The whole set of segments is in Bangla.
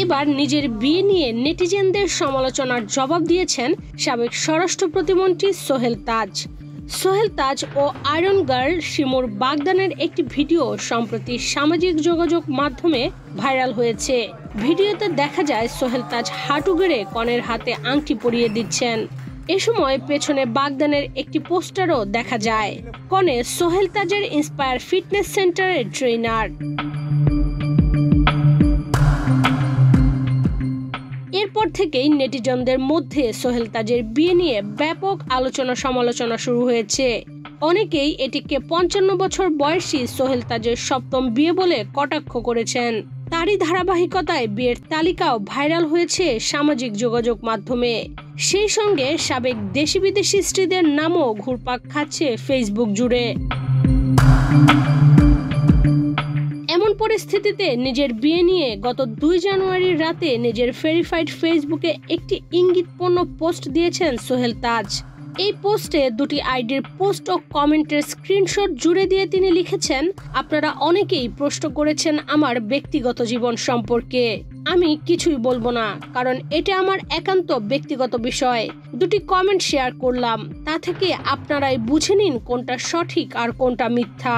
এবার নিজের বিয়ে নিয়ে নেটিজেনদের সমালোচনার জবাব দিয়েছেন সাবেক স্বরাষ্ট্র প্রতিমন্ত্রী সোহেল তাজ। সোহেল তাজ ও আয়রন গার্ল শিমুর বাগদানের একটি ভিডিও সম্প্রতি সামাজিক যোগাযোগ মাধ্যমে ভাইরাল হয়েছে। ভিডিওতে দেখা যায় সোহেল তাজ হাঁটু গেড়ে কনের হাতে আংটি পরিয়ে দিচ্ছেন। এ সময় পেছনে বাগদানের একটি পোস্টারও দেখা যায়। কনে সোহেল তাজের ইন্সপায়ার ফিটনেস সেন্টারের ট্রেনার। এরপর থেকেই নেটিজনদের মধ্যে সোহেল তাজের বিয়ে নিয়ে ব্যাপক আলোচনা সমালোচনা শুরু হয়েছে। অনেকেই এটিকে 55 বছর বয়সী সোহেল তাজের সপ্তম বিয়ে বলে কটাক্ষ করেছেন। তারই ধারাবাহিকতায় বিয়ের তালিকাও ভাইরাল হয়েছে সামাজিক যোগাযোগ মাধ্যমে। সেই সঙ্গে সাবেক দেশি বিদেশি স্ত্রীদের নামও ঘুরপাক খাচ্ছে ফেসবুক জুড়ে। এমন পরিস্থিতিতে নিজের বিয়ে নিয়ে গত 2 জানুয়ারির রাতে নিজের ভেরিফাইড ফেসবুকে একটি ইঙ্গিতপূর্ণ পোস্ট দিয়েছেন সোহেল তাজ। এই পোস্টে দুটি আইডির পোস্ট ও কমেন্টের স্ক্রিনশট জুড়ে দিয়ে তিনি লিখেছেন, আপনারা অনেকেই প্রশ্ন করেছেন আমার ব্যক্তিগত জীবন সম্পর্কে। আমি কিছুই বলবো না, কারণ এটা আমার একান্ত ব্যক্তিগত বিষয়। দুটি কমেন্ট শেয়ার করলাম, তা থেকে আপনারাই বুঝে নিন কোনটা সঠিক আর কোনটা মিথ্যা।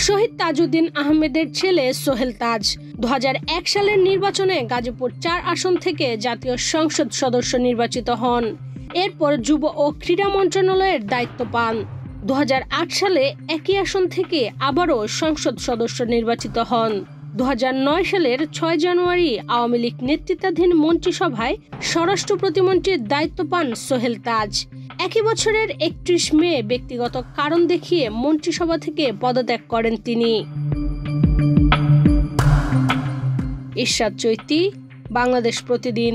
শহীদ তাজউদ্দিন আহমেদের ছেলে সোহেল তাজ 2001 সালের নির্বাচনে গাজীপুর 4 আসন থেকে জাতীয় সংসদ সদস্য নির্বাচিত হন। এরপর যুব ও ক্রীড়া মন্ত্রণালয়ের দায়িত্ব পান। 2008 সালে একই আসন থেকে আবারও সংসদ সদস্য নির্বাচিত হন। 2009 সালের 6 জানুয়ারি আওয়ামী লীগ নেতৃত্বাধীন মন্ত্রিসভায় স্বরাষ্ট্র প্রতিমন্ত্রীর দায়িত্ব পান সোহেল তাজ। একই বছরের 31 মে ব্যক্তিগত কারণ দেখিয়ে মন্ত্রিসভা থেকে পদত্যাগ করেন তিনি। ইরশাদ চৈতি, বাংলাদেশ প্রতিদিন।